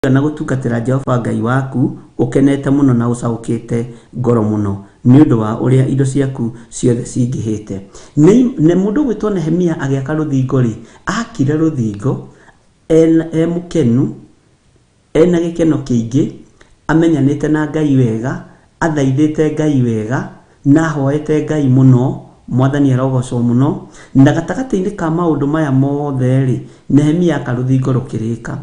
na gutungatira Jehova Ngai waku ukenete muno na ucaukite ngoro muno ni undu wa uria indo ciaku ciothe cingihite. Ne mundu gwitwo Nehemia agiaka ruthingo ri akire ruthingo mukenu ena gikeno kiingi amenyanite na Ngai wega athaithite Ngai wega na hoete Ngai muno mwathani arogocwo muno na gatagati-ini ka maundu maya mothe ri Nehemia akaruthingo rukirika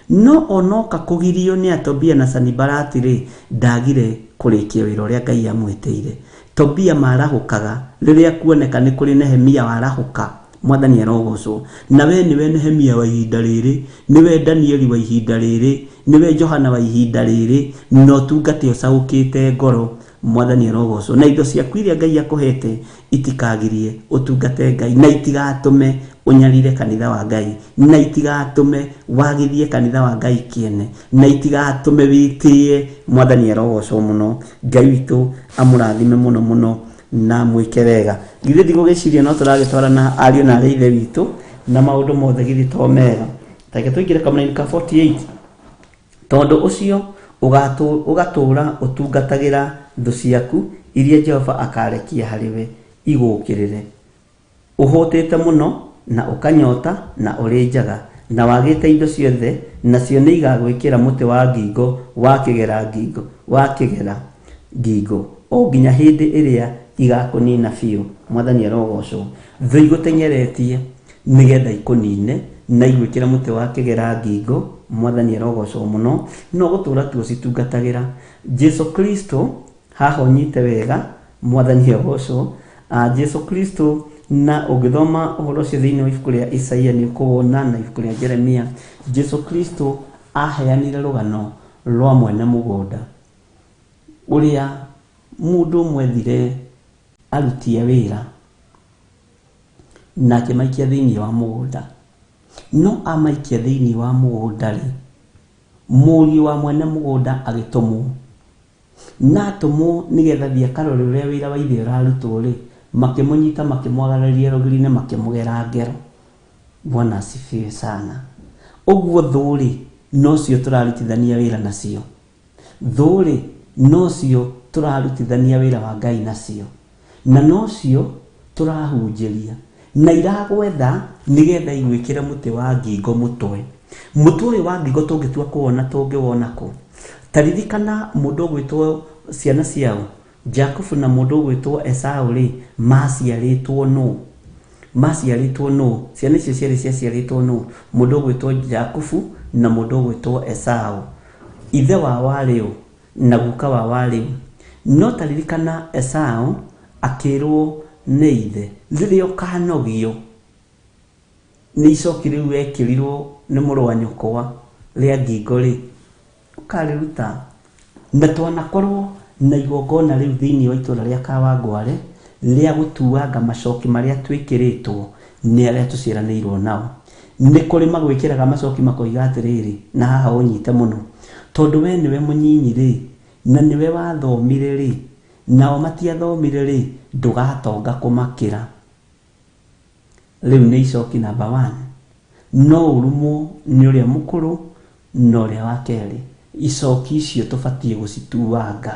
no onoka kugirio ni Tobia na Sanibalati ri ndagire kurikia wira uria Ngai amwiteire. Tobia marahukaga riria kuoneka ni kuri Nehemia warahuka mwathani arogocwo na we niwe Nehemia wa ihinda riri niwe Danieli wa ihinda riri niwe Johana wa ihinda riri no tungate ucaukite ngoro mwathani arogocwo na indo ciaku iria Ngai akuhete itikagirie utungate Ngai na itigatume unyarire kanitha wa Ngai na itigatume wagithie kanitha wa Ngai kiene na itigatume witie mwathani arogocwo muno. Ngai witu amurathime muno muno na mwike wega. Githĩ ndigũgĩciria no tũragĩtwarana ariũ na arĩa ithe witũ na maũndũ mothe githĩ to mega. Take tũingĩre kamũra-inĩ ka 48 tondũ ũcio ũgatũũra ũtungatagĩra thũ ciaku iria Jehova akarekia harĩwe igũkĩrĩre. Ũhũtĩte mũno na ũkanyota na ũrĩ njaga na wagĩte indo ciothe nacio nĩ igagwĩkĩra mũtĩ wa ngingo wa kĩgera ngingo o nginya hĩndĩ ĩrĩa igakũnina biũ mwathani arogocwo. Thũ igũtenyeretie nigetha ikũnine na igwĩkĩra mũtĩ wa kĩgera ngingo mwathani arogocwo muno no gũtũũra tu ũcitungatagĩra Jesu Kristo haha ũnyite wega mwathani arogocwo. Jesu Kristo na ũgĩthoma ũhoro ũcio thĩinĩ wa ibuku rĩa Isaia nĩ ũkũwona na ibuku rĩa Jeremia. Jesu Kristo aheanire rũgano rwa mwene mũgũnda ũrĩa mũndũ ũmwe thire arutie wĩra na akĩmaikia thĩinĩ wa mũgũnda no amaikia thĩinĩ wa mũgũnda rĩ mũriũ wa mwene mũgũnda agĩtũmwo na atũmwo nĩgetha thiĩ akarore ũrĩa wĩra wa ithe ũrarutwo rĩ makĩmũnyita makĩmwagarĩria rũgiri-inĩ makĩmũgera ngero. Bwana asifiwe sana. Ũguo thũ rĩ nocio tũrarutithania wĩra nacio, thũ rĩ nocio tũrarutithania wĩra wa Ngai nacio na nocio tũrahunjĩria na iragwetha nigetha igwĩkĩre mũtĩ wa ngingo mũtwe. Mũtĩ ũyũ wa ngingo tũngĩtua kuona tũngĩwona kũ? Taririkana mũndũ ũgwĩtwo ciana ciao Jacob na mũndũ ũgwĩtwo Esau rĩ maciarĩtwo nũ? Ciana icio ciarĩ ciaciarĩtwo nũ? Mũndũ ũgwĩtwo Jacob na mũndũ ũgwĩtwo Esau. Ithe wa warĩ ũ na guka wa warĩ ũ? No taririkana Esau akĩrwo nĩ ithe rĩrĩa ũkanogio nĩ icoki rĩu ekĩrirwo nĩ mũrũ wa nyũkwa rĩa ngingo rĩ ũkarĩruta. Na twanakorwo na igongona rĩu thĩinĩ wa itũũra rĩa Kawangware rĩa gũtuanga macoki marĩa twĩkĩrĩtwo nĩ arĩa tũciaranĩirwo nao. Nĩ kũrĩ magwĩkĩraga macoki makoiga atĩrĩrĩ na haha ũnyite mũno tondũ we nĩwe mũnyinyi rĩ na nĩwe wathomire rĩ nao matiathomire rĩ ndũgatonga kũmakĩra. Rĩu nĩ icoki namba 1 no ũrumwo nĩ ũrĩa mũkũrũ na ũrĩa wa kerĩ. Icoki icio tũbatiĩ gũcituanga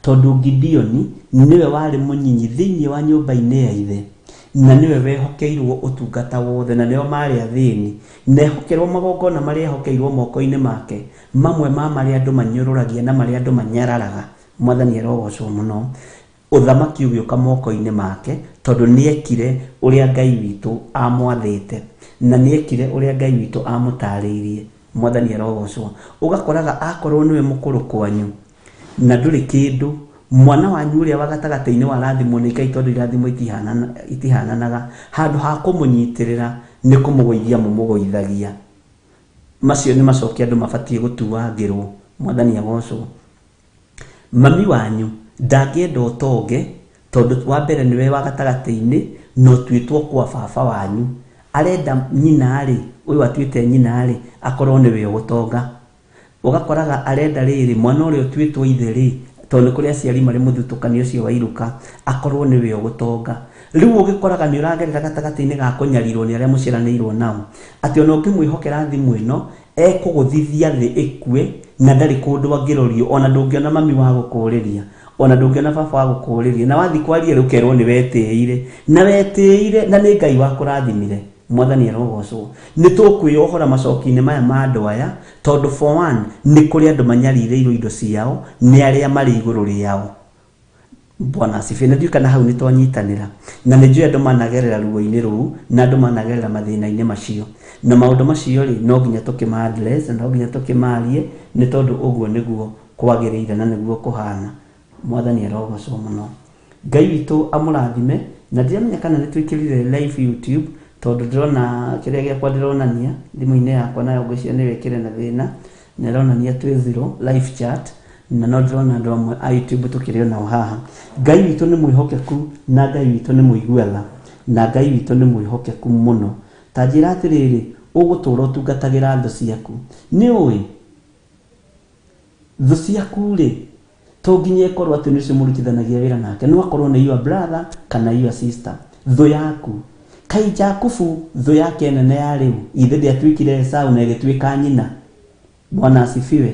tondũ Gideoni niwe warĩ mũnyinyi thĩinĩ wa nyũmba-inĩ ya ithe na niwe wehokeirwo ũtungata wothe na nĩo marĩ athĩni na ehokerwo magongona marĩa ehokeirwo moko-inĩ make mamwe ma marĩa andũ manyũrũragia na marĩa andũ manyararaga. Mwathani arogocwo muno. Ũthamaki ũgĩũka moko-inĩ make tondũ nĩekire ũrĩa Ngai witũ amwathĩte na nĩekire ũrĩa Ngai witũ amũtarĩirie. Mwathani arogocwo. Ũgakoraga akorwo nĩwe mũkũrũ kwanyu na ndũrĩ kĩndũ mwana wanyu ũrĩa wa gatagatĩ-inĩ wa rathimwo nĩ Ngai tondũ irathimo itihananaga handũ ha kũmũnyitĩrĩra nĩ kũmũgũithia mũmũgũithagia. Macio nĩ macoki andũ mabatiĩ gũtuangĩrwo. Mwathani agocwo. Mami wanyu ndangĩenda ũtonge tondũ wa mbere nĩwe wa gatagatĩ-inĩ no twĩtwo kwa baba wanyu. Arenda nyina rĩ ũyũ atuĩte nyina rĩ akorwo nĩwe ũgũtonga. Ũgakoraga arenda rĩrĩ mwana ũrĩa ũtuĩtwo ithe rĩ tondũ kũrĩ aciari marĩ mũthutũkanio ũcio wa iruka akorwo nĩwe ũgũtonga. Rĩu ũgĩkoraga nĩ ũragerera gatagatĩ-inĩ ga kũnyarirwo nĩ arĩa mũciaranĩirwo nao atĩ ona ũngĩmwĩhokera thimũ ĩno ekũgũthithia thĩ ĩkue na ndarĩ kũndũ angĩrorio, ona ndũngĩona mami wa gũkũrĩria, ona ndũngĩona baba wa gũkũrĩria, na wathi kwaria rũkerwo nĩ wetĩĩire na wetĩĩire na nĩ Ngai wakũrathimire. Mwathani arogocwo. Nĩ tũkwĩohora macoki-inĩ maya ma andũ aya tondũ for one nĩ kũrĩ andũ manyarĩrĩirwo indo ciao nĩ arĩa marĩ igũrũ rĩao. Bwana asifiwe. Na ndiũ kana hau nĩ twanyitanĩra, na nĩ njũĩ andũ managerera ruo-inĩ rũu na andũ managerera mathĩna-inĩ macio, na maũndũ macio rĩ no nginya tũkĩma-address, no nginya tũkĩmarie, nĩ tondũ ũguo nĩguo kwagĩrĩire na nĩguo kũhana. Mwathani arogocwo mũno. Ngai witũ amũrathime, na ndiramenya kana nĩ twĩkĩrire live YouTube tondũ ndĩrona kĩrĩa gĩakwa ndĩronania thimũ-inĩ yakwa nayo ngwĩciria nĩ wĩkĩre na thĩna, na ĩronania 20 live chat, na no ndĩrona andũ amwe a YouTube tũkĩrĩ onao haha. Ngai witũ nĩ mwĩhokeku na Ngai witũ nĩ mũiguatha na Ngai witũ nĩ mwĩhokeku mũno. Ta njĩra atĩrĩrĩ, ũgũtũũra ũtungatagĩra thũ ciaku. Nĩ ũĩ thũ ciaku rĩ to nginya ĩkorwo atĩ nĩcio mũrutithanagia wĩra nake, no akorwo nĩ your brother kana your sister. Thũ yaku Kai Jakubu thũ yake nene ya rĩu ithe ndĩatuĩkire Esau na ĩgĩtuĩka nyina. Bwana asifiwe.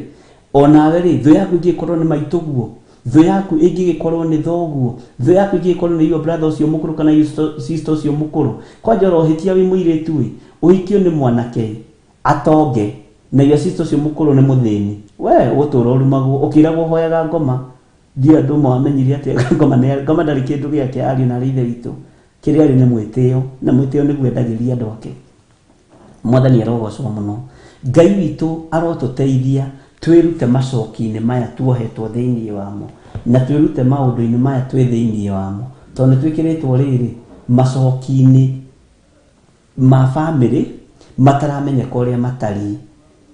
Onawe rĩ thũ yaku ĩngĩkorwo nĩ maitũguo, thũ yaku ĩngĩkorwo nĩ thoguo, thũ yaku ĩngĩkorwo nĩ your brother ũcio mũkũrũ kana sister ũcio mũkũrũ, kwanja ũrohĩtia wĩ mũirĩtu ĩ ũhikio nĩ mwanake atonge na your sister ũcio mũkũrũ nĩ mũthĩni, we ũgũtũũra ũrumagwo ũkĩragwo hoyaga ngoma. Ndiũ andũ mamenyire atĩ ngoma ndarĩ kĩndũ gĩake ariũ na ithe witũ. Kĩrĩa arĩ nĩ mwĩtĩo, na mwĩtĩo nĩguo endagĩria andũ ake. Mwathani arogocwo mũno. Ngai witũ arotũteithia twĩrute macoki-inĩ maya tuohetwo thĩinĩ wamo, na twĩrute maũndũ-inĩ maya twĩ thĩinĩ wamo, tondũ twĩkĩrĩtwo rĩrĩ macoki-inĩ ma bamĩrĩ mataramenyeka ũrĩa matariĩ.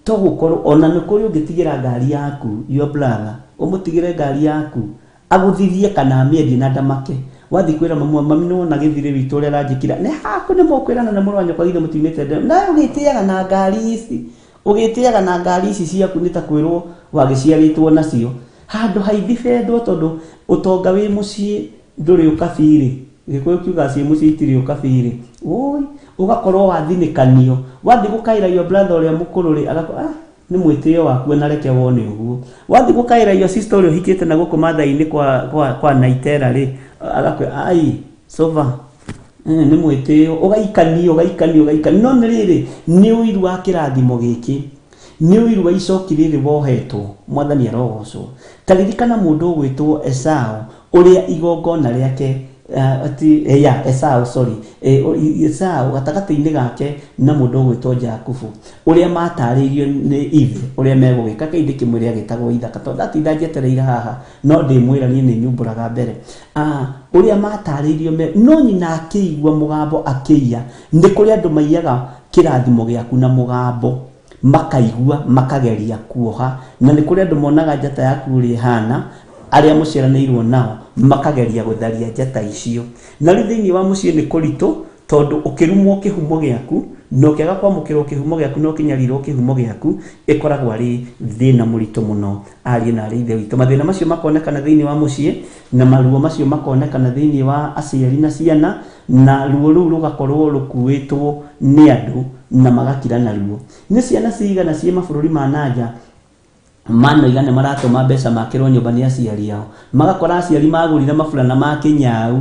To gũkorwo ona nĩ kũrĩ ũngĩtigĩra ngari yaku your brother, ũmũtigĩre ngari yaku agũthithie kana amĩendie na ndamake. Wathi kwĩra mami nĩwona gĩthirĩ witũ ũrĩa aranjĩkira nĩ haku nĩ mũkwĩrana na mũrũ wa nyũkwa githĩ mũtiumĩte ndemu, na ũgĩtĩaga na ngari ici, ũgĩtĩaga na ngari ici ciaku nĩ ta kwĩrwo wagĩciarĩtwo nacio. Handũ haithi bendwo tondũ ũtonga wĩ mũciĩ ndũrĩ ũkabirĩ, gĩkũyũ kiuga ciĩ mũciĩ itirĩ ũkabirĩ. Ũi ũgakorwo wathinĩkanio, wathi gũkaĩra your brother ũrĩa mũkũrũ rĩ agakorwo nĩ mwĩtĩo waku na reke wone ũguo. Wathi gũkaĩra your sister ũrĩa ũhikĩte na gũkũ mathai-inĩ kwa Naitera rĩ agakwĩra ai sova nĩ mwĩtĩo, ũgaikanio no nĩ rĩrĩ nĩ ũiru wa kĩrathimo gĩkĩ, nĩ ũiru wa icoki rĩrĩ wohetwo. Mwathani arogocwo. Ta ririkana mũndũ ũgwĩtwo Esau ũrĩa igongona rĩake Esau gatagatĩ-inĩ gake na mũndũ ũgwĩtwo Jakubu ũrĩa matarĩirio nĩ ithe ũrĩa megũgĩka kĩndĩ kĩmwe rĩa gĩtagwo ithaka, tondũ ndatinda njetereire haha no ndĩmwĩra niĩ nĩ nyumbũraga mbere. Ũrĩa matarĩirio no nyina akĩigua mũgambo akĩia. Nĩ kũrĩ andũ maiyaga kĩrathimo gĩaku na mũgambo makaigua makageria kuoha, na nĩ kũrĩ andũ monaga njata yaku ũrĩa ihana arĩa mũciaranĩirwo nao makageria gũtharia njata icio. Na rĩu thĩinĩ wa mũciĩ nĩ kũritũ tondũ ũkĩrumwo kĩhumo gĩaku na ũkĩaga kwamũkĩrwo kĩhumo gĩaku na ũkĩnyarirwo kĩhumo gĩaku ĩkoragwo arĩ thĩna mũritũ mũno. Ariũ na ithe witũ, mathĩna macio makonekana thĩinĩ wa mũciĩ na maruo macio makonekana thĩinĩ wa aciari na ciana, na ruo rũu rũgakorwo rũkuĩtwo nĩ andũ na magakira na ruo. Nĩ ciana cigana ciĩ mabũrũri ma nanja manoigane maratũma mbeca makĩrwo nyũmba nĩ aciari ao, magakora aciari magũrire maburana ma kĩnyau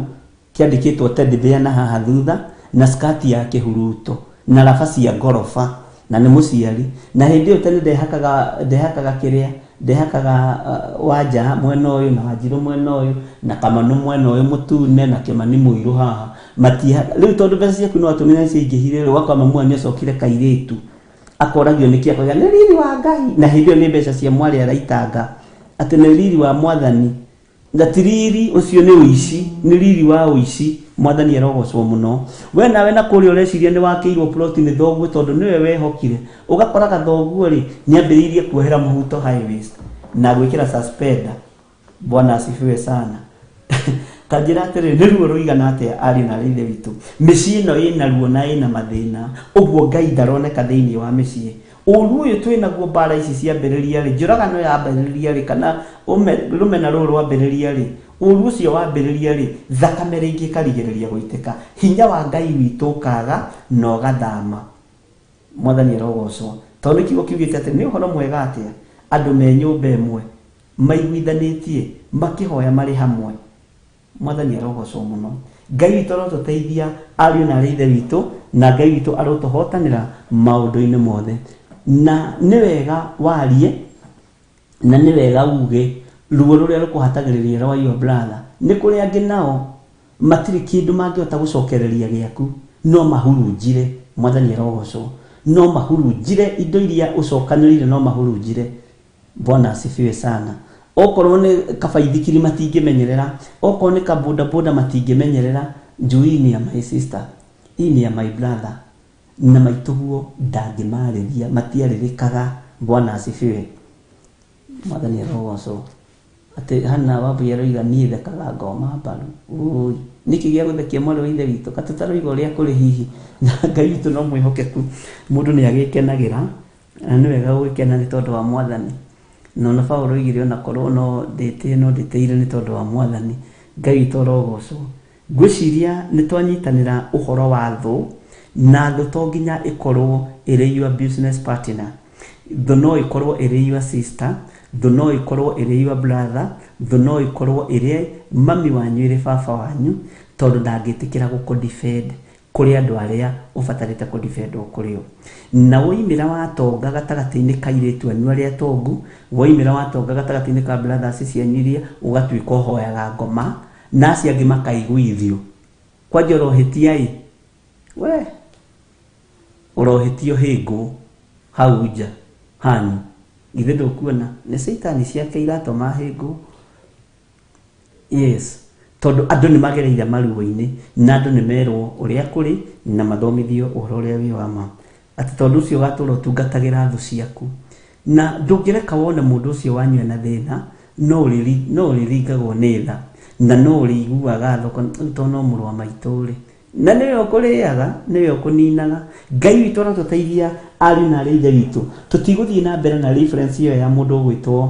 kĩandĩkĩtwo teddy bear na haha thutha na skati ya kĩhuruto na raba cia ngoroba, na nĩ mũciari. Na hĩndĩ ĩyo tene ndehakaga Wanja mwena ũyũ na Wanjirũ mwena ũyũ na Kamanũ mwena ũyũ mũtune na Kĩmani mũirũ haha rĩu tondũ mbeca ciaku no atũmĩra ciaingĩhire rĩu ũgakora mamu wanyu acokire kairĩtu akoragio nĩ kĩakoiga nĩ riri wa Ngai, na hĩndĩ ĩyo nĩ mbeca cia mwarĩ araitanga atĩ nĩ riri wa Mwathani, na ti riri ũcio nĩ ũici, nĩ riri wa ũici. Mwathani arogocwo mũno. We nawe na kũrĩa ũreciria nĩ wakĩirwo plot nĩ thoguo tondũ nĩwe wehokire, ũgakoraga thoguo rĩ nĩ ambĩrĩirie kuohera mũhuto high waist na gwĩkĩra suspender. Bwana asifiwe sana. Ta njĩra atĩrĩ nĩ ruo rũigana atĩa ariũ na ithe witũ, mĩciĩ ĩno ĩna ruo na ĩna mathĩna, ũguo Ngai ndaroneka thĩinĩ wa mĩciĩ. Ũru ũyũ twĩnaguo mbara ici ciambĩrĩria rĩ, njũragano yambĩrĩria rĩ, kana rũmena rũrũ rwambĩrĩria rĩ, ũru ũcio wambĩrĩria rĩ, thakame rĩngĩ ĩkarigĩrĩria gũitĩka, hinya wa Ngai witũ ũkaga na ũgathama. Mwathani arogocwo. tondu kiugo kiugite ati ni uhoro mwega atia andu me nyumba imwe maiguithanitie makihoya mari hamwe. Mwathani arogocwo muno. Ngai witũ arotũteithia ariũ na arĩ ithe witũ, na Ngai witũ arotũhotanĩra maũndũ-inĩ mothe. Na nĩ wega warie na nĩ wega uge ruo rũrĩa rũkũhatagĩrĩria rwa your brother. Nĩ kũrĩ angĩ nao matirĩ kĩndũ mangĩhota gũcokereria gĩaku, no mahurunjire. Mwathani arogocwo. No mahurunjire indo iria ũcokanĩrĩire, no mahurunjire. Bwana asifiwe sana. Okorwo nĩ kabaithikiri matingĩmenyerera, okorwo nĩ kaboda boda matingĩmenyerera, njui ni ya my sister, hii ni ya my brother, na maituguo ndangĩmarĩria, matiarĩrĩkaga. Bwana asifiwe. Mwathani arogocwo. Ati hana wabu yaroiga niĩ thekaga ngoma mbaru. Niki gĩa gũthekia mwarĩ wa ithe witũ, katũtaroiga ũrĩa kũrĩ hihi. Na Ngai witũ no mwĩhokeku, mũndũ nĩ agĩkenagĩra, na nĩ wega gũgĩkena nĩ tondũ wa Mwathani. No na Paulo oigire ona korwo no ndĩteire nĩ tondũ wa Mwathani. Ngai witũ arogocwo. Ngwĩciria nĩ twanyitanĩra ũhoro wa thũ, na thũ to nginya ĩkorwo ĩrĩ your business partner. Thũ no ĩkorwo ĩrĩ your sister, thũ no ĩkorwo ĩrĩ your brother, thũ no ĩkorwo ĩrĩ mami wanyu, ĩrĩ baba wanyu, tondũ ndangĩtĩkĩra gũkũ-defend kũrĩ andũ arĩa ũbatarĩte kũ-defend kũrĩ o. Na woimĩra watonga gatagatĩ-inĩ ka airĩtu anyu arĩa atongu, woimĩra watonga gatagatĩ-inĩ ka brothers cianyu iria ũgatuĩka ũhoyaga ngoma, na acio angĩ makaiguithio. Kwanja ũrohĩtia we ũrohĩtio hĩngũ hau nja hanyu, githĩ ndũkuona nĩ Saitani ciake iratũma hĩngũ? Yes, tondũ andũ nĩ magereire maruo-inĩ, na andũ nĩ merwo ũrĩa kũrĩ, na mathomithio ũhoro ũrĩa wĩ wa ma. Ati tondũ ũcio ũgatũra ũtungatagĩra thũ ciaku, na ndũngĩreka wone mũndũ ũcio wanyu ena thĩna, no ũrĩringagwo nĩ tha, na no ũrĩiguaga thoko tondũ no mũrũ wa maitũ rĩ, na nĩwe ũkũrĩaga, nĩwe ũkũninaga. Ngai witũ arotũteithia ariũ na arĩ ithe witũ. Tũtigũthiĩ na mbere na reference ĩyo ya mũndũ ũgwĩtwo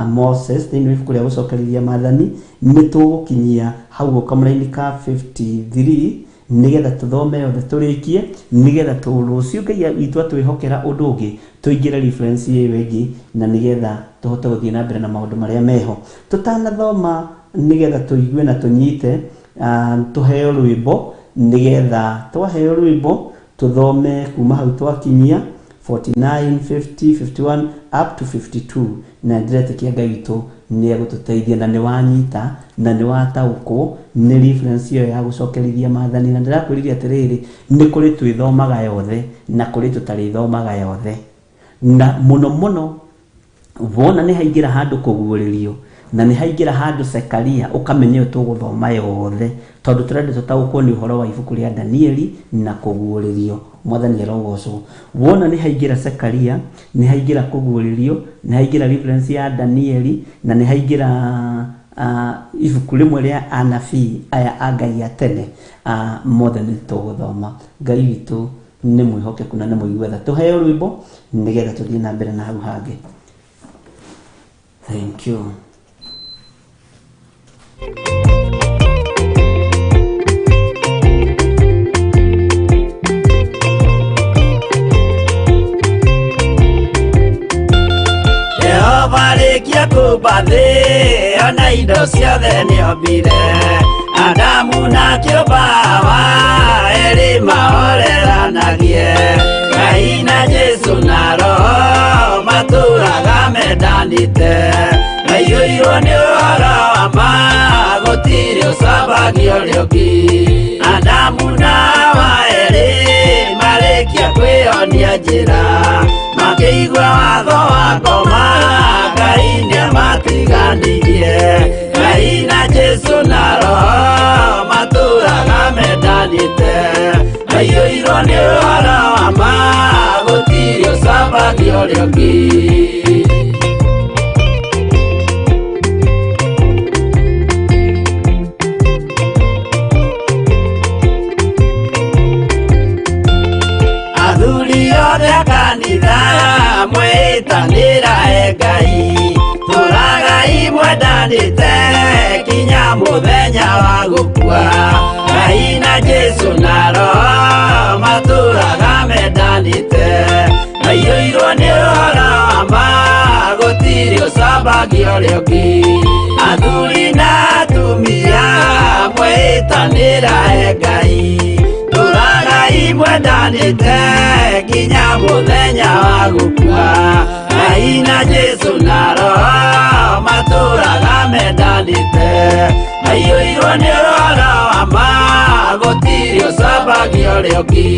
Moses thĩinĩ wa ibuku rĩa gũcokerithia maathani. Nĩ tũgũkinyia hau kamũra-inĩ ka 53 nĩgetha tũthome yothe tũrĩkie, nĩgetha rũciũ Ngai witũ atwĩhokera ũndũ ũngĩ tũingĩre reference ĩyo ĩngĩ, na nĩgetha tũhote gũthiĩ na mbere na maũndũ marĩa meho. Tũtanathoma nĩgetha tũigue na tũnyite, tũheo rwĩmbo, nĩgetha twaheo rwĩmbo tũthome kuma hau twakinyia 49, 50, 51 up to 52, na ndiretĩkia Ngai witũ nĩ agũtũteithia, na nĩ wanyita na nĩ wataũkwo nĩ reference ĩyo ya gũcokerithia maathani. Na ndĩrakwĩrĩria atĩrĩrĩ, nĩ kũrĩ twĩthomaga yothe na kũrĩ tũtarĩthomaga yothe, na mũno mũno wona nĩ haingĩra handũ kũguũrĩrio na nĩ haingĩra handũ Zekaria, ũkamenya tũgũthoma yothe, tondũ tũrenda tũtaũkwo nĩ ũhoro wa ibuku rĩa Danieli na kũguũrĩrio. Mwathani arogocwo. Wona nĩ haingĩra Zekaria, nĩ haingĩra kũguũrĩrio, nĩ haingĩra reference ya Danieli, na nĩ haingĩra ibuku rĩmwe rĩa anabii aya a Ngai a tene, mothe nĩ tũgũthoma. Ngai witũ nĩ mwĩhokeku na nĩ mũigwetha. Tũheo rwĩmbo nĩgetha tũthiĩ na mbere na hau hangĩ. Thank you. Varĩkia kũmba thĩ, ona indo ciothe nĩombire. Adamu na kĩũmba Hawa, erĩ mahoreranagie. Ngai na Jesũ na Roho matũũraga mendanĩte. Maiyũirwo nĩ ũhoro wa ma, gũtirĩ ũcambagio ũrĩa ũngĩ. Adamu na Hawa erĩ marĩkia kwĩyonia njĩra, makĩigua watho wa ngoma, Ngai nĩamatiganirie. Ngai na Jesũ na Roho matũũraga mendanĩte. Maiyũirwo nĩ ũhoro wa ma, gũtirĩ ũcambagio ũrĩa ũngĩ. Athuri othe a kanitha mwĩtanĩra Ngai, tũragai mwendanĩte kinya mũthenya wa gũkua. Ngai na Jesũ na Roho matũũraga mendanĩte. mendanĩte aiyũirwo nĩ ũhoro wa ma gũtirĩ ũcambagia ũrĩa ũngĩ athuri na atumia mwĩtanĩra he Ngai tũragai mwendanĩte nginya mũthenya wa gũkua Ngai na Jesu na Roho matũraga mendanĩte aiyũirwo nĩ ũhoro wa ma gũtirĩ ũcambagia ũrĩa ũngĩ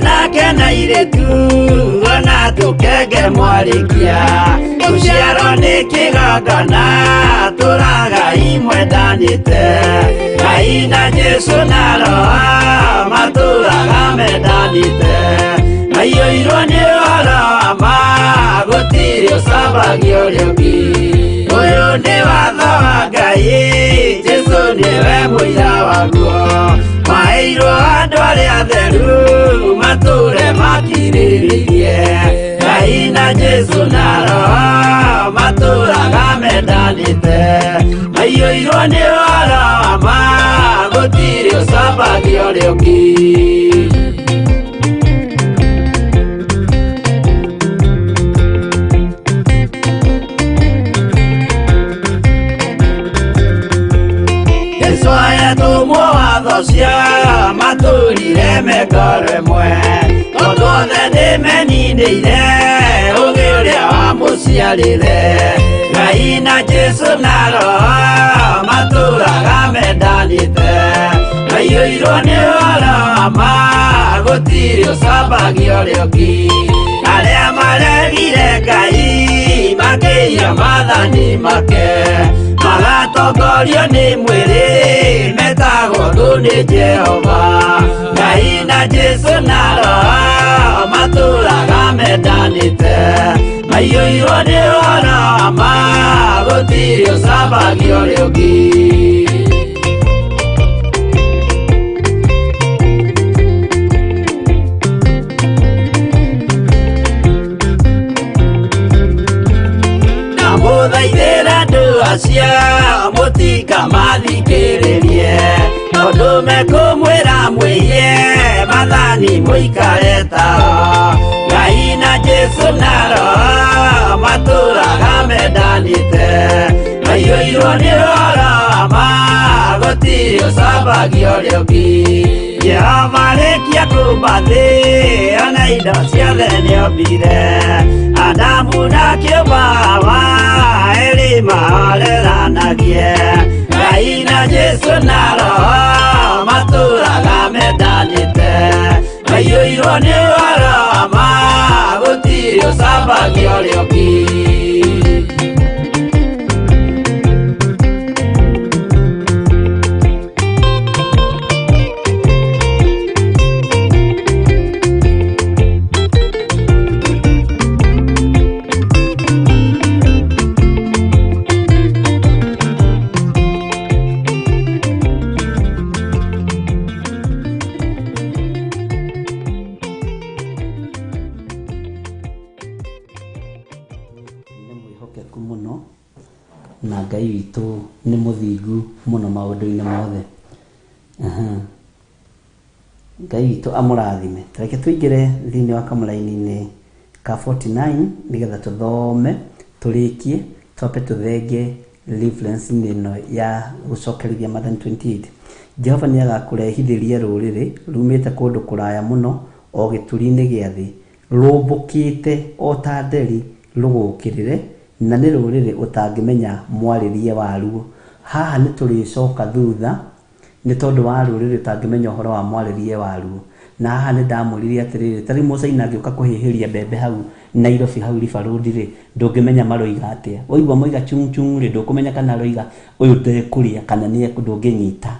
nake na iretu ona tũkenge mwarĩkia tũciarwo nĩ kĩgongona tũragai mwendanĩte Ngai na Jesu na Roho matũraga mendanĩte aiyũirwo nĩ ũhoro wa ma gũtirĩ ũcambagia ũrĩa ũngĩ ũyũ nĩ watho wa Ngai Jesu nĩwe mũira waguo maheirwo andũ arĩa atheru matũre makirĩrĩirie Ngai na Jesu na Roho matũraga mendanĩte aiyũirwo nĩ ũhoro wa ma gũtirĩ ũcambagia ũrĩa ũngĩ tũmwo watho cia matũrire mekoro ĩmwe tondũ othe nĩmeninĩire ũgĩ ũrĩa wamũciarire Ngai na Jesu na Roho matũraga mendanĩte aiyũirwo nĩ ũhoro wa ma gũtirĩ ũcambagia ũrĩa ũngĩ arĩa maregire Ngai makĩiya maathani make magatongorio nĩ mwĩrĩ metagwo ndũ nĩ Jehova Ngai na Jesu na Roho matũraga mendanĩte aiyũirwo nĩ ũhoro wa ma gũtirĩ ũcambagia ũrĩa ũngĩ mũthaithĩra andũ acio mũtikamathikĩrĩrie tondũ mekũmwĩra mwĩhie maathani mũikare tao Ngai na Jesu na Roho matũraga mendanĩte aiyũirwo nĩ ũhoro wa ma gũtirĩ ũcambagia ũrĩa ũngĩ Jehova arĩkia kũmba thĩ ona indo ciothe nĩombire Adamu na kĩũmba Hawa erĩ mahoreranagie Ngai na Jesu na Roho matũraga mendanĩte aiyũirwo nĩ ũhoro wa ma gũtirĩ ũcambagia ũrĩa ũngĩ na Ngai witũ nĩ mũthingu mũno maũndũ-inĩ mothe Ngai witũ amũrathime tareke tũingĩre thĩinĩ wa kamũraini-inĩ ka 49 nĩgetha tũthome tũrĩkie twape tũthenge reference-inĩ ĩno ya gũcokerithia Mathayo 28 Jehova nĩ agakũrehithĩria rũrĩrĩ rumĩte kũndũ kũraya mũno o gĩturi-inĩ gĩa thĩ rũmbũkĩte o ta nderi rũgũkĩrĩre na nĩ rũrĩrĩ ũtangĩmenya mwarĩrie waruo haha nĩ tũrĩcoka thutha nĩ tondũ wa rũrĩrĩ ũtangĩmenya ũhoro wa mwarĩrie waruo na haha nĩ ndamũririe atĩrĩrĩ tarĩ Mũcaina angĩũka kũhĩhĩria mbembe hau Nairobi hau River Road rĩ ndũngĩmenya maroiga atĩa waigua moiga chung chung rĩ ndũkũmenya kana aroiga ũyũ ndekũrĩa kana nĩ ndũngĩnyita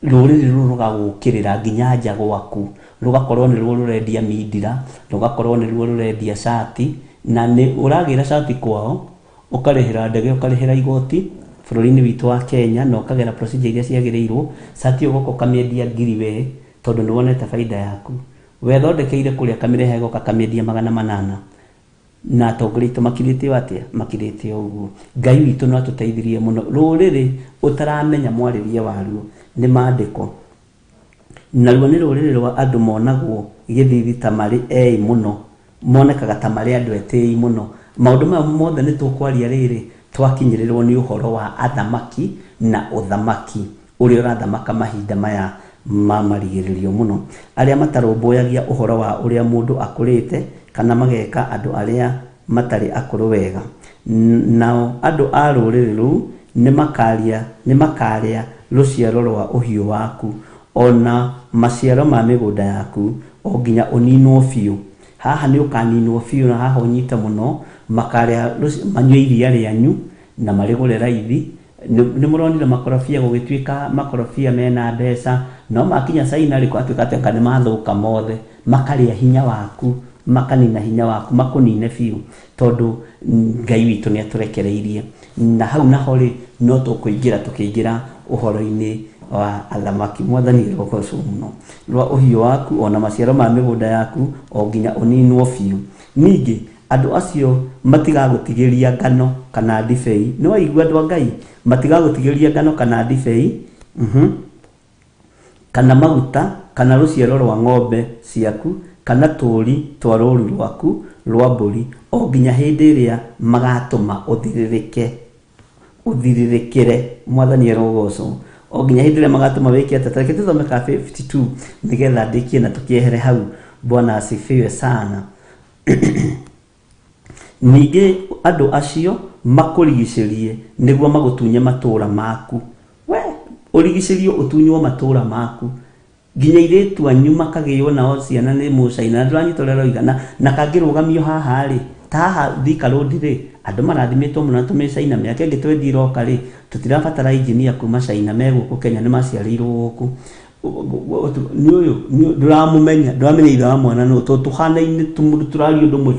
rũrĩrĩ rũrũ rũgagũkĩrĩra nginya nja gwaku rũgakorwo nĩ ruo rũrendia mindira rũgakorwo nĩ ruo rũrendia shati na nĩ ũragĩra shati kwao ũkarĩhĩra ndege ũkarĩhĩra igoti bũrũri-inĩ witũ wa Kenya na ũkagera procedure iria ciagĩrĩirwo shati ũgoka ũkamĩendia ngiri we tondũ nĩ wonete faida yaku wethondekeire kũrĩa kamĩrehe goka kamĩendia 800 na atongoria aitũ makirĩtio atĩa, makirĩtio ũguo. Ngai witũ no atũteithirie mũno. Rũrĩrĩ ũtaramenya mwarĩrie waruo nĩ maandĩko, naruo nĩ rũrĩrĩ rwa andũ monagwo gĩthithi ta marĩ ei mũno, monekaga ta marĩ andũ etĩi mũno. Maũndũ maya mothe nĩ tũkwaria rĩrĩ twakinyĩrĩrwo nĩ ũhoro wa athamaki na ũthamaki ũrĩa ũrathamaka mahinda maya ma marigĩrĩrio mũno, arĩa matarũmbũyagia ũhoro wa ũrĩa mũndũ akũrĩte kana mageka andũ arĩa matarĩ akũrũ wega. Nao andũ a rũrĩrĩ rũu nĩ makarĩa rũciaro rwa ũhiũ waku, ona maciaro ma mĩgũnda yaku, o nginya ũninwo biũ. Haha nĩ ũkaninwo biũ, na haha ũnyite mũno, makarĩa manyue iria rĩanyu na marĩgũre raithi. Nĩ mũronire makorobia gũgĩtuĩka makorobia mena mbeca, no makinya China rĩko atuĩka atĩ nĩ mathũka mothe, makarĩa hinya waku, makanina hinya waku, makũnine biũ, tondũ Ngai witũ nĩ atũrekereirie. Na hau naho rĩ no tũkĩingĩra ũhoro-inĩ wa athamaki. Mwathani rogocwo mũno. Rwa ũhiũ waku, ona maciaro ma mĩgũnda yaku, o nginya ũninwo biũ. Ningĩ andũ acio matigagũtigĩria ngano kana ndibei. Nĩ waigua andũ a Ngai? Matigagũtigĩria ngano kana ndibei, kana maguta, kana rũciaro rwa ng'ombe ciaku, kana tũũri twa rũũru rwaku rwa mbũri, o nginya hĩndĩ ĩrĩa magatũma ũthirĩrĩkĩre. Mwathani arogocwo. O nginya hĩndĩ ĩrĩa magatũma wĩke atĩ. Tareke tũthome ka 52 nĩgetha ndĩkie na tũkiehere hau. Bwana asifiwe sana. Ningĩ andũ acio makũrigicĩrie nĩguo magũtunye matũũra maku. We ũrigicĩrio ũtunywo matũũra maku, nginya airĩtu anyu makagĩo nao ciana nĩ Mũcaina. Ndũranyita ũrĩa aroiga, na kangĩrũgamio haha rĩ, ta haha Thika Road rĩ, andũ marathimĩtwo mũno na tũmĩcaina. Mĩaka ĩngĩ twendi iroka rĩ, tũtirabatara injinia kuma Caina me gũkũ Kenya, nĩ maciarĩirwo gũkũ. Nĩ ũyũ ndũramũmenya ithe wa mwana nũ, tũhanaine tũrario ũndũ ũmwe.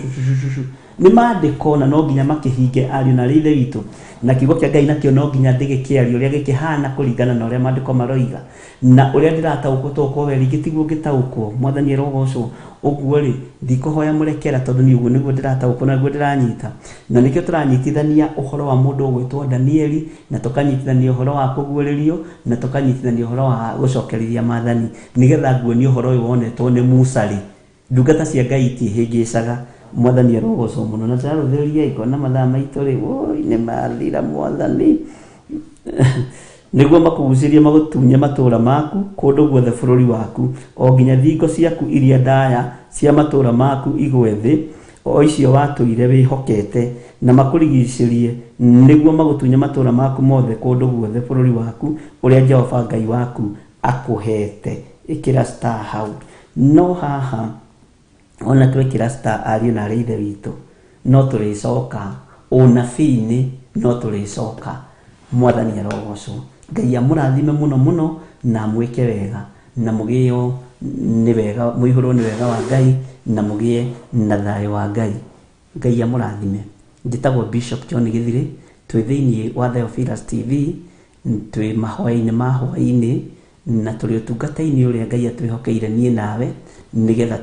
Nĩ maandĩko, na no nginya makĩhinge ariũ na ithe witũ, na kiugo kĩa Ngai nakĩo no nginya ndĩgĩkĩario ũrĩa gĩkĩhana kũringana na ũrĩa maandĩko maroiga. Na ũrĩa ndĩrataũkwo tokorwo we rĩngĩ tiguo ngĩtaũkwo. Mwathani arogocwo. Ũguo rĩ ndikũhoya mũrekera, tondũ nĩ ũguo nĩguo ndĩrataũkwo na nĩguo ndĩranyita. Na nĩkĩo tũranyitithania ũhoro wa mũndũ ũgwĩtwo Danieli, na tũkanyitithania ũhoro wa kũguũrĩrio, na tũkanyitithania ũhoro wa gũcokerithia maathani, nĩgetha nguonie ũhoro ũyũ wonetwo nĩ Musa rĩ, ndungata cia Ngai itihĩngĩcaga. Mwathani arogocwo mũno. Na tũrarũthĩrĩria ikona mathaa maitũ rĩ, woi nĩ mathira Mwathani. Nĩguo makũgucĩrie magũtunye matũũra maku kũndũ guothe bũrũri waku, o nginya thingo ciaku iria ndaya cia matũũra maku igwe thĩ, o icio watũire wĩhokete, na makũrigicĩrie nĩguo magũtunye matũũra maku mothe kũndũ guothe bũrũri waku ũrĩa Jehova Ngai waku akũhete. Ĩkĩra star hau. No haha ona twekĩra star, ariũ na arĩ ithe witũ, no tũrĩcoka ũnabii-inĩ, no tũrĩcoka. Mwathani arogocwo. Ngai amũrathime mũno mũno, na mwĩke wega, na mũgĩo nĩ wega, mũihũrwo nĩ wega wa Ngai, na mũgĩe na thayũ wa Ngai. Ngai amũrathime. Njĩtagwo Bishop John Gĩthirĩ, twĩ thĩinĩ wa Theophilus TV, twĩ mahoya-inĩ ma hwaĩ-inĩ, na tũrĩ ũtungata-inĩ ũrĩa Ngai atwĩhokeire niĩ nawe, nĩgetha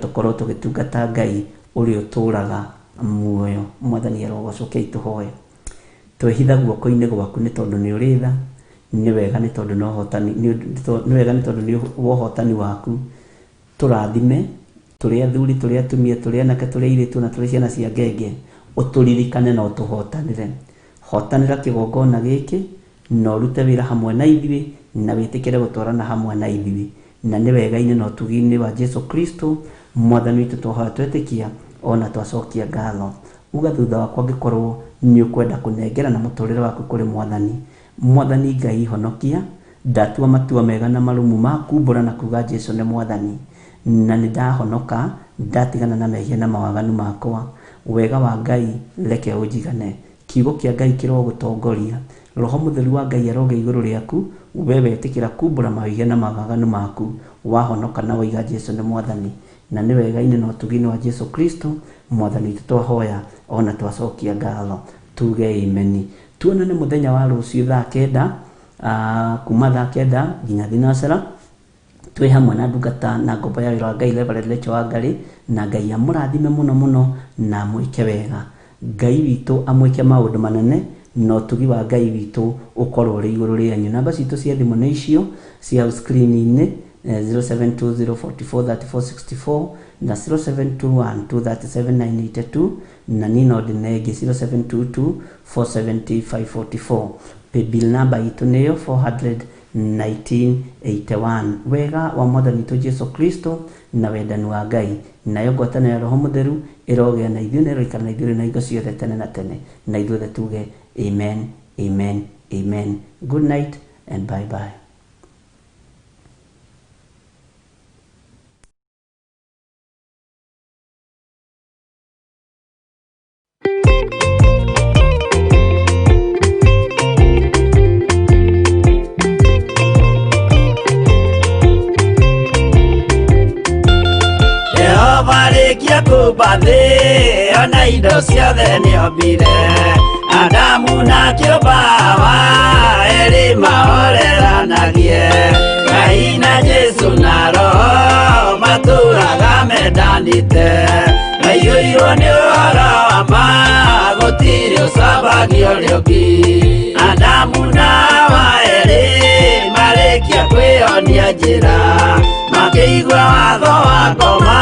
tũkorwo tũgĩtungata Ngai ũrĩa ũtũũraga muoyo. Mwathani arogocwo. Kei tũhoe. Twĩhitha guoko-inĩ gwaku nĩ tondũ nĩ ũrĩ tha, nĩ wega nĩ tondũ nĩ ũhotani waku. Tũrathime tũrĩ athuri, tũrĩ atumia, tũrĩ anake, tũrĩ airĩtu, na tũrĩ ciana cia ngenge. Ũtũririkane na ũtũhotanĩre. Hotanĩra kĩgongona gĩkĩ, na ũrute wĩra hamwe na ithuĩ, na wĩtĩkĩre gũtwarana hamwe na ithuĩ. Na nĩ wega-inĩ na ũtugi-inĩ wa Jesu Kristo Mwathani witũ twahoya twetĩkia, ona twacokia ngatho. Uga thutha wakwa angĩkorwo nĩ ũkwenda kũnengera na mũtũrĩre waku kũrĩ Mwathani. Mwathani Ngai honokia, ndatua matua mega na marumu ma kumbũra na kuga Jesu nĩ Mwathani, na nĩ ndahonoka, ndatigana na mehia na mawaganu makwa. Wega wa Ngai reke ũnjigane. Kiugo kĩa Ngai kĩrogũtongoria. Roho Mũtheru wa Ngai aroge igũrũ rĩaku, we wetĩkĩra kumbũra mawĩgia na mawaganu maku, wahonoka na waiga Jesu nĩ Mwathani. Na nĩ wega-inĩ na ũtugi-inĩ wa Jesu Kristo Mwathani witũ twahoya, ona twacokia ngatho. Tuge ameni. Tuonane mũthenya wa rũciũ thaa 9, kuma thaa 9 nginya thinacara, twĩ hamwe na ndungata na ngombo ya wĩra wa Ngai Reverend Rachel Wangari, na Ngai amũrathime mũno mũno na mwĩke wega. Ngai witũ amwĩke maũndũ manene, no tugi wa Ngai witũ ũkorwo ũrĩ igũrũ rĩanyu. Namba citũ cia thimũ nĩ icio cia screen-inĩ 0720443464 na 0721237982 na nino ndinegi 0722470544. Paybill number itu niyo 41981. Wega wa Mwathani tu Jesu Kristo na wendani wa Ngai nayo ngwatanĩro ya Roho Mũtheru ĩrogĩa na ithuĩ na ĩroikara na ithuĩ na indo ciothe tene na tene, na ithuothe tuge amen, amen, amen. Good night and bye bye. Kia kubathi ona indo ciothe nĩombire, Adamu na kĩũmba erĩ mahoreranagie, Ngai na Jesu na Roho matũũraga mendanĩte, maiyũirwo nĩ ũhoro wa ma gũtirĩ ũcambagia ũrĩa ũngĩ. Adamu na Hawa erĩ marĩkia kwĩyonia njĩra, makĩigua watho wa ngoma,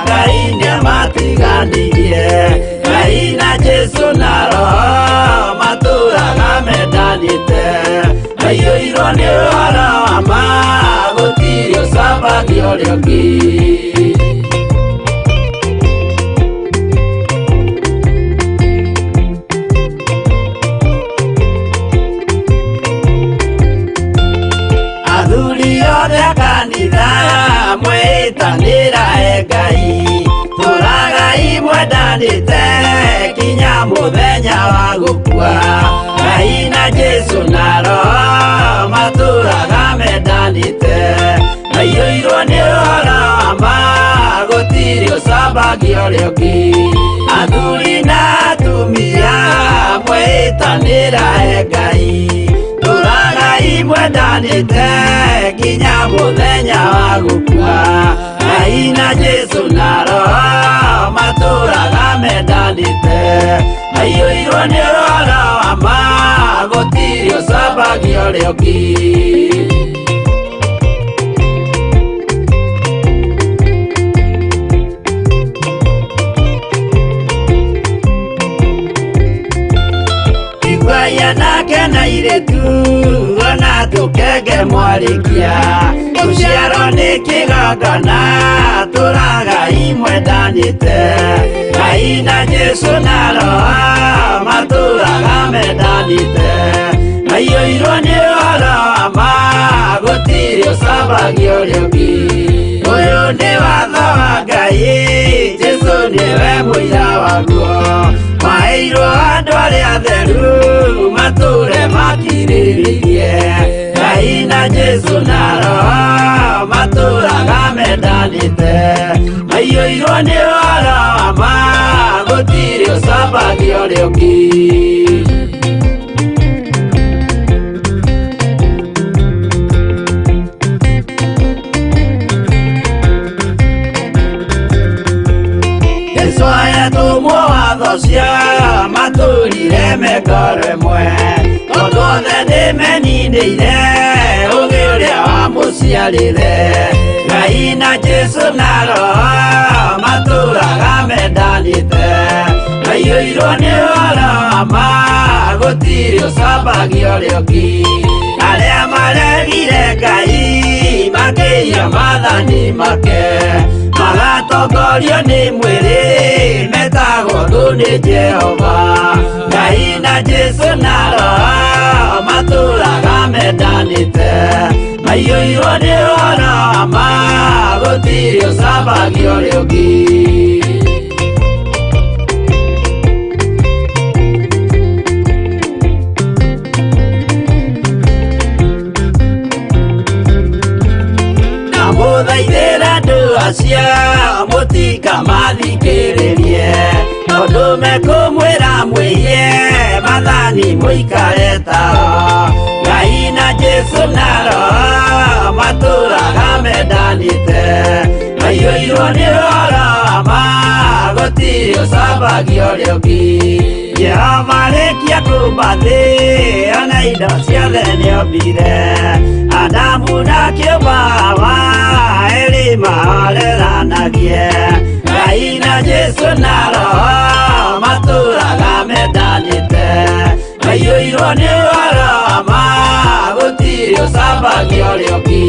Ngai nĩamatiganirie, Ngai na Jesu na Roho matũũraga mendanĩte, maiyũirwo nĩ ũhoro wa ma gũtirĩ ũcambagia ũrĩa ũngĩ. Mwĩtanĩra Ngai, tũragai mwendanĩte kinya mũthenya wa gũkua, Ngai na Jesu na Roho matũũraga mendanĩte, maiyũirwo nĩ ũhoro wa ma gũtirĩ ũcambagia ũrĩa ũngĩ. Athuri na atumia mwĩtanĩra Ngai, tũragai mwendanĩte kinya mũthenya wa gũkua, Ngai na Jesu na Roho matũũraga mendanĩte, maiyũirwo nĩ ũhoro wa ma gũtirĩ ũcambagia ũrĩa ũngĩ. Nake na iretu ona tũkenge mwarĩkia, tũciarwo nĩ kĩgongona tũragai mwendanĩte, Ngai na Jesu na Roho matũũraga mendanĩte, maiyũirwo nĩ ũhoro wa ma gũtirĩ ũcambagia ũrĩa ũngĩ. Ũyũ nĩ watho wa Ngai, Jesu nĩwe mũira waguo, maheirwo andũ arĩa atheru matũũre makirĩrĩirie, Ngai na Jesu na Roho matũũraga mendanĩte, maiyũirwo nĩ ũhoro wa ma gũtirĩ ũcambagia ũrĩa ũngĩ. Cia matũũrire mengoro ĩmwe, tondũ othe nĩmeninĩire ũũgĩ ũrĩa wamũciarire, Ngai na Jesu na Roho matũũraga mendanĩte, maiyũirwo nĩ ũhoro wa ma gũtirĩ ũcambagia ũrĩa ũngĩ. Arĩa maregire Ngai makĩiya maathani make, magatongorio nĩ mwĩrĩ metagwo thũ nĩ Jehova, Ngai na Jesu na Roho matũũraga mendanĩte, maiyũirwo nĩ ũhoro wa ma gũtirĩ ũcambagia ũrĩa ũngĩ. Mũthaithĩra andũ acio mũtikamathikĩrĩrie, tondũ mekũmwĩra mwĩhie maathani mũikare tao, Ngai na Jesu na Roho matũũraga mendanĩte. mendanĩte maiyũirwo nĩ ũhoro wa ma gũtirĩ ũcambagia ũrĩa ũngĩ Jehova rĩkia kũmba thĩ ona indo ciothe nĩombire Adamu na kĩũmba Hawa erĩ mahoreranagie Ngai na Jesũ na Roho matũũraga mendanĩte maiyũirwo nĩ ũhoro wa ma gũtirĩ ũcambagia ũrĩa ũngĩ